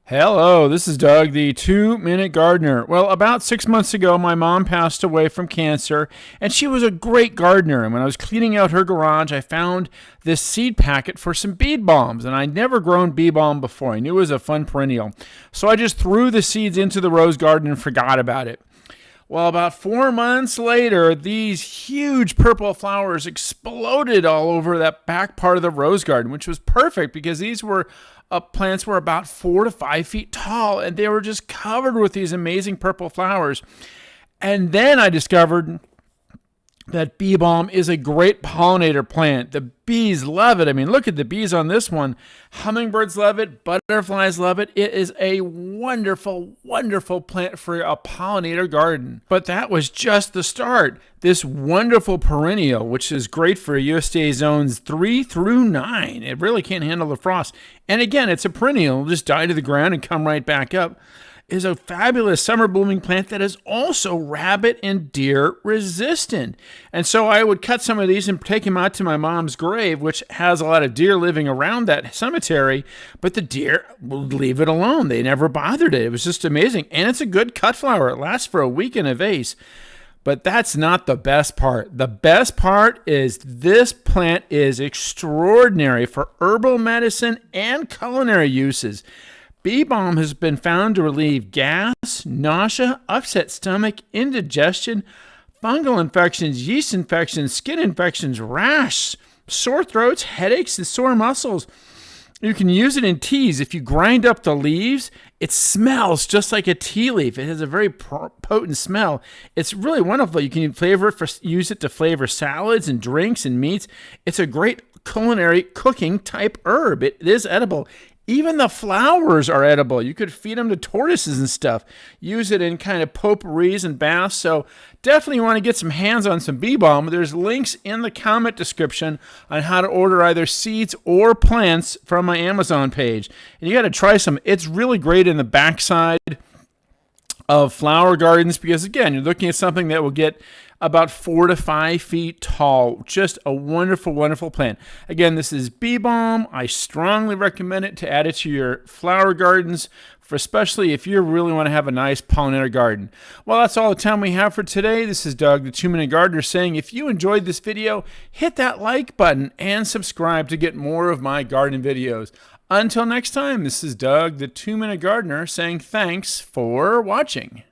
Hello, this is Doug, the 2-Minute Gardener. Well, about 6 months ago, my mom passed away from cancer, and she was a great gardener. And when I was cleaning out her garage, I found this seed packet for some bee balms, and I'd never grown bee balm before. I knew it was a fun perennial. So I just threw the seeds into the rose garden and forgot about it. Well, about 4 months later, these huge purple flowers exploded all over that back part of the rose garden, which was perfect because these were plants were about 4 to 5 feet tall, and they were just covered with these amazing purple flowers. And then I discovered that bee balm is a great pollinator plant. The bees love it. I mean, look at the bees on this one. Hummingbirds love it. Butterflies love it. It is a wonderful, wonderful plant for a pollinator garden. But that was just the start. This wonderful perennial, which is great for USDA zones 3 through 9. It really can't handle the frost. And again, it's a perennial. It'll just die to the ground and come right back up. Is a fabulous summer blooming plant that is also rabbit and deer resistant. And so I would cut some of these and take them out to my mom's grave, which has a lot of deer living around that cemetery, but the deer would leave it alone. They never bothered it. It was just amazing. And it's a good cut flower. It lasts for a week in a vase. But that's not the best part. The best part is this plant is extraordinary for herbal medicine and culinary uses. Bee balm has been found to relieve gas, nausea, upset stomach, indigestion, fungal infections, yeast infections, skin infections, rash, sore throats, headaches, and sore muscles. You can use it in teas. If you grind up the leaves, it smells just like a tea leaf. It has a very potent smell. It's really wonderful. You can use it to flavor salads and drinks and meats. It's a great culinary cooking type herb. It is edible. Even the flowers are edible. You could feed them to tortoises and stuff. Use it in kind of potpourris and baths. So definitely want to get some hands on some bee balm. There's links in the comment description on how to order either seeds or plants from my Amazon page. And you got to try some. It's really great in the backside of flower gardens because, again, you're looking at something that will get about 4 to 5 feet tall. Just a wonderful, wonderful plant. Again, this is bee balm. I strongly recommend it to add it to your flower gardens, especially if you really want to have a nice pollinator garden. Well, that's all the time we have for today. This is Doug, the 2-Minute Gardener, saying if you enjoyed this video, hit that like button and subscribe to get more of my garden videos. Until next time, this is Doug, the 2-Minute Gardener, saying thanks for watching.